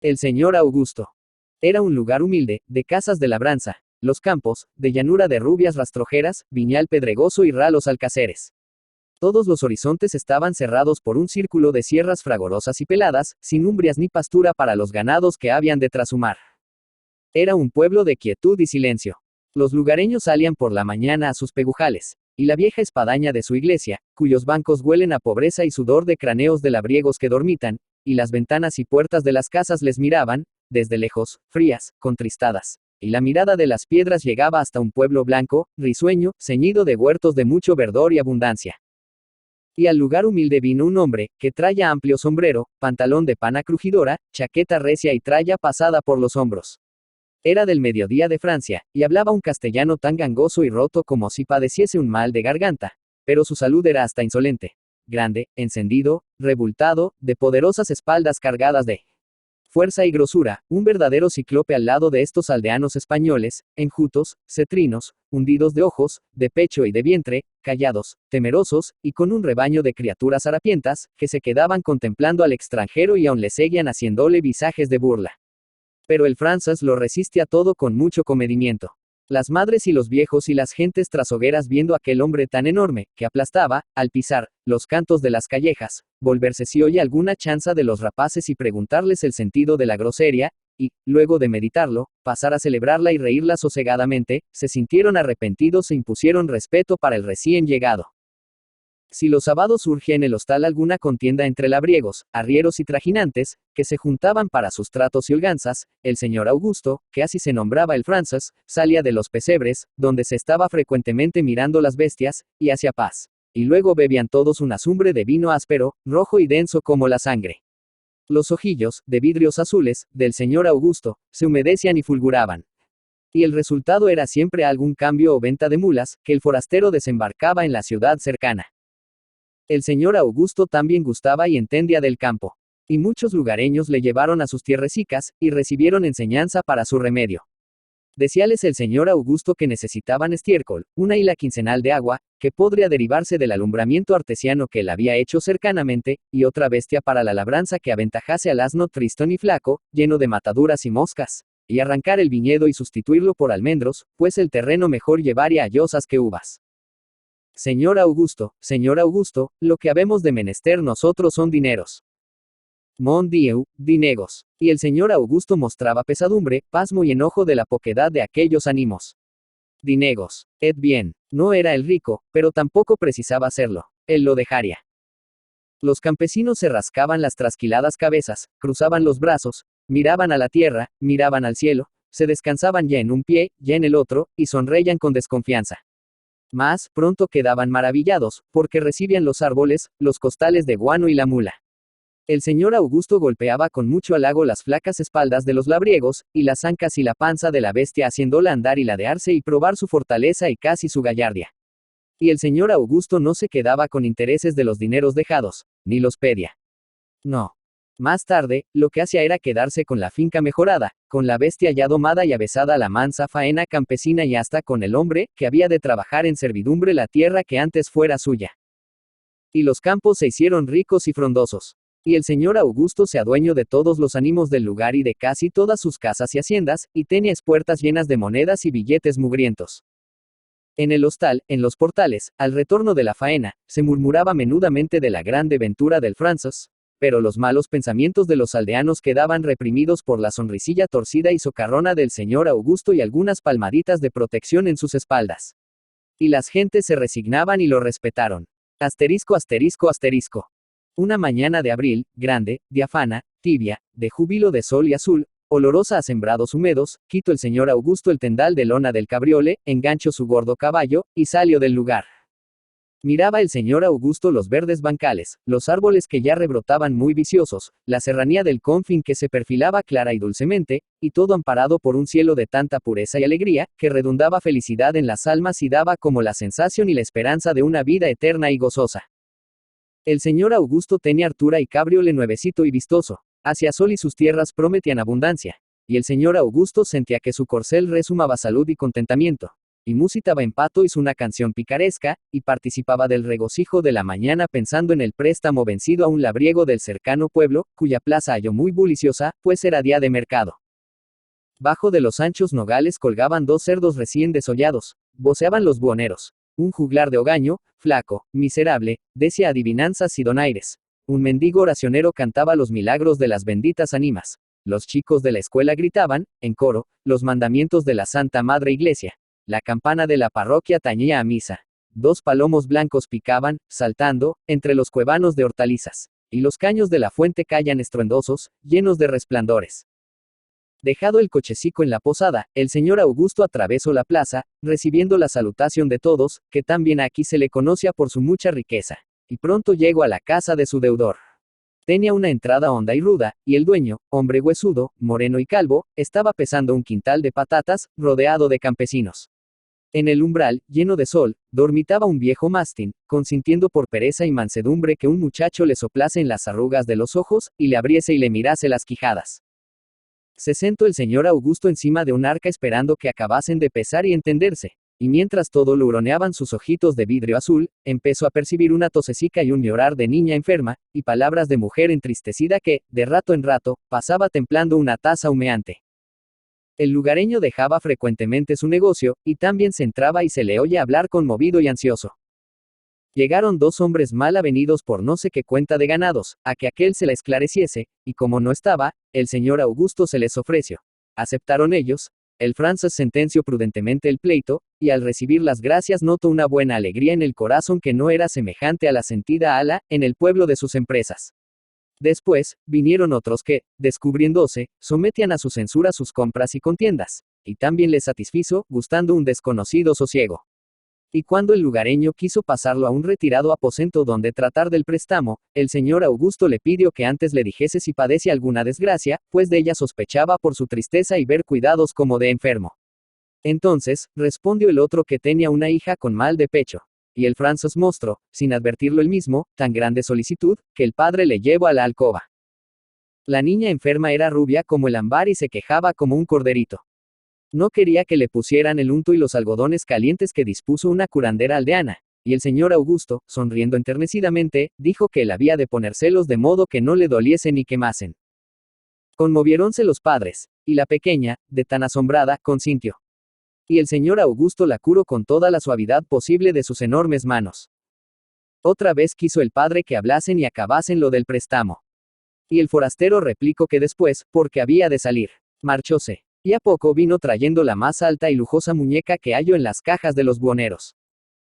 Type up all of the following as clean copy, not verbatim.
El señor Augusto. Era un lugar humilde, de casas de labranza, los campos, de llanura de rubias rastrojeras, viñal pedregoso y ralos alcaceres. Todos los horizontes estaban cerrados por un círculo de sierras fragorosas y peladas, sin umbrias ni pastura para los ganados que habían de trashumar. Era un pueblo de quietud y silencio. Los lugareños salían por la mañana a sus pegujales, y la vieja espadaña de su iglesia, cuyos bancos huelen a pobreza y sudor de cráneos de labriegos que dormitan, y las ventanas y puertas de las casas les miraban, desde lejos, frías, contristadas, y la mirada de las piedras llegaba hasta un pueblo blanco, risueño, ceñido de huertos de mucho verdor y abundancia. Y al lugar humilde vino un hombre, que traía amplio sombrero, pantalón de pana crujidora, chaqueta recia y tralla pasada por los hombros. Era del mediodía de Francia, y hablaba un castellano tan gangoso y roto como si padeciese un mal de garganta, pero su salud era hasta insolente. Grande, encendido, rebultado, de poderosas espaldas cargadas de fuerza y grosura, un verdadero cíclope al lado de estos aldeanos españoles, enjutos, cetrinos, hundidos de ojos, de pecho y de vientre, callados, temerosos, y con un rebaño de criaturas harapientas, que se quedaban contemplando al extranjero y aún le seguían haciéndole visajes de burla. Pero el francés lo resiste a todo con mucho comedimiento. Las madres y los viejos y las gentes trasogueras viendo aquel hombre tan enorme, que aplastaba, al pisar, los cantos de las callejas, volverse si oye alguna chanza de los rapaces y preguntarles el sentido de la grosería, y, luego de meditarlo, pasar a celebrarla y reírla sosegadamente, se sintieron arrepentidos e impusieron respeto para el recién llegado. Si los sábados surgía en el hostal alguna contienda entre labriegos, arrieros y trajinantes, que se juntaban para sus tratos y holganzas, el señor Augusto, que así se nombraba el francés, salía de los pesebres, donde se estaba frecuentemente mirando las bestias, y hacía paz. Y luego bebían todos una azumbre de vino áspero, rojo y denso como la sangre. Los ojillos, de vidrios azules, del señor Augusto, se humedecían y fulguraban. Y el resultado era siempre algún cambio o venta de mulas, que el forastero desembarcaba en la ciudad cercana. El señor Augusto también gustaba y entendía del campo. Y muchos lugareños le llevaron a sus tierrecicas, y recibieron enseñanza para su remedio. Decíales el señor Augusto que necesitaban estiércol, una hila quincenal de agua, que podría derivarse del alumbramiento artesiano que él había hecho cercanamente, y otra bestia para la labranza que aventajase al asno tristón y flaco, lleno de mataduras y moscas, y arrancar el viñedo y sustituirlo por almendros, pues el terreno mejor llevaría hallosas que uvas. Señor Augusto, lo que habemos de menester nosotros son dineros. Mon Dieu, dinegos. Y el señor Augusto mostraba pesadumbre, pasmo y enojo de la poquedad de aquellos ánimos. Dinegos. Bien. No era el rico, pero tampoco precisaba hacerlo. Él lo dejaría. Los campesinos se rascaban las trasquiladas cabezas, cruzaban los brazos, miraban a la tierra, miraban al cielo, se descansaban ya en un pie, ya en el otro, y sonreían con desconfianza. Mas, pronto quedaban maravillados, porque recibían los árboles, los costales de guano y la mula. El señor Augusto golpeaba con mucho halago las flacas espaldas de los labriegos, y las ancas y la panza de la bestia haciéndola andar y ladearse y probar su fortaleza y casi su gallardia. Y el señor Augusto no se quedaba con intereses de los dineros dejados, ni los pedía. No. Más tarde, lo que hacía era quedarse con la finca mejorada, con la bestia ya domada y avesada a la mansa faena campesina y hasta con el hombre, que había de trabajar en servidumbre la tierra que antes fuera suya. Y los campos se hicieron ricos y frondosos. Y el señor Augusto se adueñó de todos los ánimos del lugar y de casi todas sus casas y haciendas, y tenía puertas llenas de monedas y billetes mugrientos. En el hostal, en los portales, al retorno de la faena, se murmuraba menudamente de la grande ventura del francés, pero los malos pensamientos de los aldeanos quedaban reprimidos por la sonrisilla torcida y socarrona del señor Augusto y algunas palmaditas de protección en sus espaldas. Y las gentes se resignaban y lo respetaron. Asterisco. Una mañana de abril, grande, diáfana, tibia, de júbilo de sol y azul, olorosa a sembrados húmedos, quitó el señor Augusto el tendal de lona del cabriole, enganchó su gordo caballo, y salió del lugar. Miraba el señor Augusto los verdes bancales, los árboles que ya rebrotaban muy viciosos, la serranía del confín que se perfilaba clara y dulcemente, y todo amparado por un cielo de tanta pureza y alegría, que redundaba felicidad en las almas y daba como la sensación y la esperanza de una vida eterna y gozosa. El señor Augusto tenía hartura y cabriole nuevecito y vistoso, hacia sol y sus tierras prometían abundancia, y el señor Augusto sentía que su corcel resumaba salud y contentamiento. y musitaba en pato hizo una canción picaresca, y participaba del regocijo de la mañana pensando en el préstamo vencido a un labriego del cercano pueblo, cuya plaza halló muy bulliciosa, pues era día de mercado. Bajo de los anchos nogales colgaban 2 cerdos recién desollados, voceaban los buhoneros. Un juglar de hogaño, flaco, miserable, decía adivinanzas y donaires. Un mendigo oracionero cantaba los milagros de las benditas ánimas. Los chicos de la escuela gritaban, en coro, los mandamientos de la Santa Madre Iglesia. La campana de la parroquia tañía a misa. 2 palomos blancos picaban, saltando, entre los cuevanos de hortalizas. Y los caños de la fuente callan estruendosos, llenos de resplandores. Dejado el cochecico en la posada, el señor Augusto atravesó la plaza, recibiendo la salutación de todos, que también aquí se le conocía por su mucha riqueza. Y pronto llegó a la casa de su deudor. Tenía una entrada honda y ruda, y el dueño, hombre huesudo, moreno y calvo, estaba pesando un quintal de patatas, rodeado de campesinos. En el umbral, lleno de sol, dormitaba un viejo mastín, consintiendo por pereza y mansedumbre que un muchacho le soplase en las arrugas de los ojos, y le abriese y le mirase las quijadas. Se sentó el señor Augusto encima de un arca esperando que acabasen de pesar y entenderse, y mientras todo lo huroneaban sus ojitos de vidrio azul, empezó a percibir una tosecica y un llorar de niña enferma, y palabras de mujer entristecida que, de rato en rato, pasaba templando una taza humeante. El lugareño dejaba frecuentemente su negocio, y también se entraba y se le oye hablar conmovido y ansioso. Llegaron 2 hombres mal avenidos por no sé qué cuenta de ganados, a que aquel se la esclareciese, y como no estaba, el señor Augusto se les ofreció. Aceptaron ellos, el Frances sentenció prudentemente el pleito, y al recibir las gracias notó una buena alegría en el corazón que no era semejante a la sentida ala, en el pueblo de sus empresas. Después, vinieron otros que, descubriéndose, sometían a su censura sus compras y contiendas, y también les satisfizo, gustando un desconocido sosiego. Y cuando el lugareño quiso pasarlo a un retirado aposento donde tratar del préstamo, el señor Augusto le pidió que antes le dijese si padece alguna desgracia, pues de ella sospechaba por su tristeza y ver cuidados como de enfermo. Entonces, respondió el otro que tenía una hija con mal de pecho. Y el Frances mostró, sin advertirlo él mismo, tan grande solicitud, que el padre le llevó a la alcoba. La niña enferma era rubia como el ámbar y se quejaba como un corderito. No quería que le pusieran el unto y los algodones calientes que dispuso una curandera aldeana, y el señor Augusto, sonriendo enternecidamente, dijo que él había de ponérselos de modo que no le doliese ni quemasen. Conmoviéronse los padres, y la pequeña, de tan asombrada, consintió. Y el señor Augusto la curó con toda la suavidad posible de sus enormes manos. Otra vez quiso el padre que hablasen y acabasen lo del préstamo. Y el forastero replicó que después, porque había de salir, marchóse. Y a poco vino trayendo la más alta y lujosa muñeca que halló en las cajas de los buhoneros.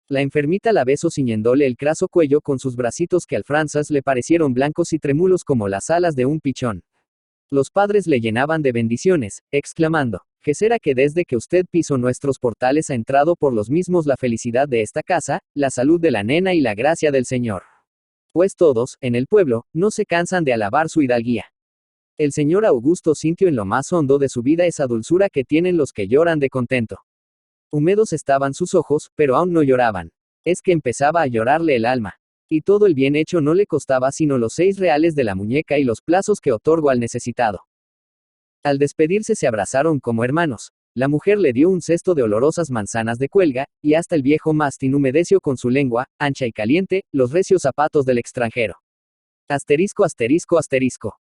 La enfermita la besó ciñéndole el craso cuello con sus bracitos que al Frances le parecieron blancos y trémulos como las alas de un pichón. Los padres le llenaban de bendiciones, exclamando, ¿qué será que desde que usted pisó nuestros portales ha entrado por los mismos la felicidad de esta casa, la salud de la nena y la gracia del Señor? Pues todos, en el pueblo, no se cansan de alabar su hidalguía. El señor Augusto sintió en lo más hondo de su vida esa dulzura que tienen los que lloran de contento. Húmedos estaban sus ojos, pero aún no lloraban. Es que empezaba a llorarle el alma. Y todo el bien hecho no le costaba sino los 6 reales de la muñeca y los plazos que otorgó al necesitado. Al despedirse se abrazaron como hermanos. La mujer le dio un cesto de olorosas manzanas de cuelga, y hasta el viejo mastín humedeció con su lengua, ancha y caliente, los recios zapatos del extranjero. Asterisco asterisco asterisco.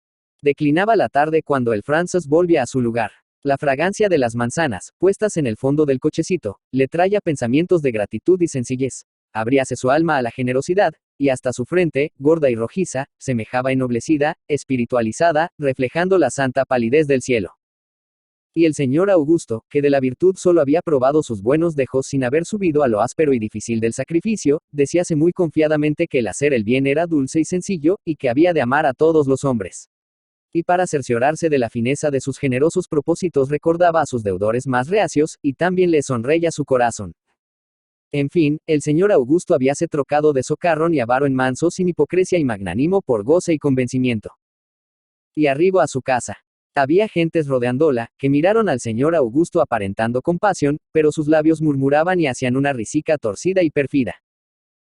Declinaba la tarde cuando el Frances volvía a su lugar. La fragancia de las manzanas, puestas en el fondo del cochecito, le traía pensamientos de gratitud y sencillez. Abríase su alma a la generosidad, y hasta su frente, gorda y rojiza, semejaba ennoblecida, espiritualizada, reflejando la santa palidez del cielo. Y el señor Augusto, que de la virtud solo había probado sus buenos dejos sin haber subido a lo áspero y difícil del sacrificio, decíase muy confiadamente que el hacer el bien era dulce y sencillo, y que había de amar a todos los hombres. Y para cerciorarse de la fineza de sus generosos propósitos recordaba a sus deudores más reacios, y también le sonreía su corazón. En fin, el señor Augusto habíase trocado de socarrón y avaro en manso sin hipocresía y magnánimo por goce y convencimiento. Y arribó a su casa. Había gentes rodeándola, que miraron al señor Augusto aparentando compasión, pero sus labios murmuraban y hacían una risica torcida y pérfida.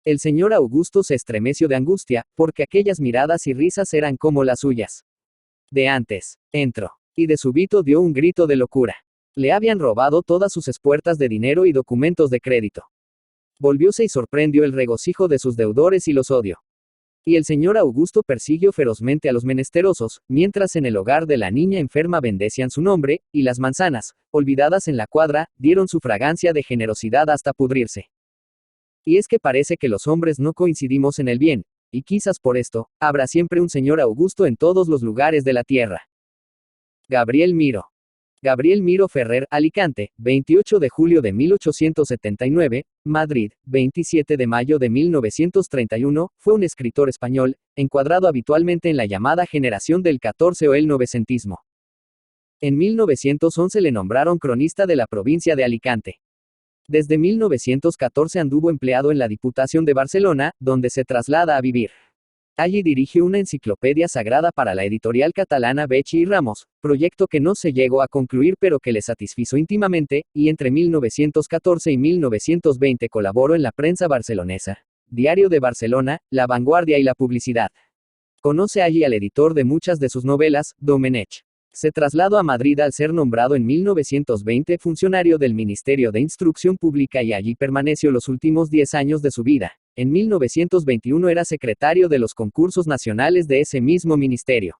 El señor Augusto se estremeció de angustia, porque aquellas miradas y risas eran como las suyas. De antes, entró, y de súbito dio un grito de locura. Le habían robado todas sus espuertas de dinero y documentos de crédito. Volvióse y sorprendió el regocijo de sus deudores y los odió. Y el señor Augusto persiguió ferozmente a los menesterosos, mientras en el hogar de la niña enferma bendecían su nombre, y las manzanas, olvidadas en la cuadra, dieron su fragancia de generosidad hasta pudrirse. Y es que parece que los hombres no coincidimos en el bien, y quizás por esto, habrá siempre un señor Augusto en todos los lugares de la tierra. Gabriel Miró. Gabriel Miró Ferrer, Alicante, 28 de julio de 1879, Madrid, 27 de mayo de 1931, fue un escritor español, encuadrado habitualmente en la llamada generación del 14 o el novecentismo. En 1911 le nombraron cronista de la provincia de Alicante. Desde 1914 anduvo empleado en la Diputación de Barcelona, donde se traslada a vivir. Allí dirigió una enciclopedia sagrada para la editorial catalana Becci y Ramos, proyecto que no se llegó a concluir pero que le satisfizo íntimamente, y entre 1914 y 1920 colaboró en la prensa barcelonesa, Diario de Barcelona, La Vanguardia y La Publicidad. Conoce allí al editor de muchas de sus novelas, Domenech. Se trasladó a Madrid al ser nombrado en 1920 funcionario del Ministerio de Instrucción Pública y allí permaneció los últimos 10 años de su vida. En 1921 era secretario de los concursos nacionales de ese mismo ministerio.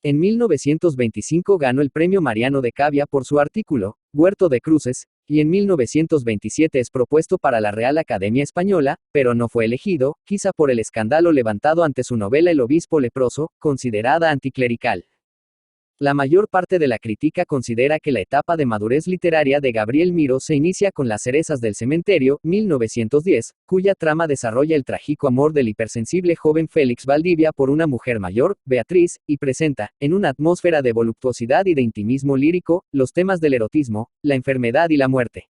En 1925 ganó el premio Mariano de Cavia por su artículo, Huerto de Cruces, y en 1927 es propuesto para la Real Academia Española, pero no fue elegido, quizá por el escándalo levantado ante su novela El obispo leproso, considerada anticlerical. La mayor parte de la crítica considera que la etapa de madurez literaria de Gabriel Miró se inicia con Las cerezas del cementerio, 1910, cuya trama desarrolla el trágico amor del hipersensible joven Félix Valdivia por una mujer mayor, Beatriz, y presenta, en una atmósfera de voluptuosidad y de intimismo lírico, los temas del erotismo, la enfermedad y la muerte.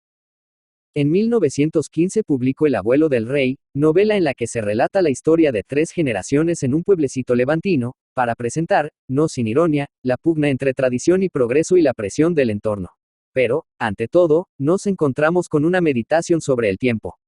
En 1915 publicó El abuelo del rey, novela en la que se relata la historia de 3 generaciones en un pueblecito levantino, para presentar, no sin ironía, la pugna entre tradición y progreso y la presión del entorno. Pero, ante todo, nos encontramos con una meditación sobre el tiempo.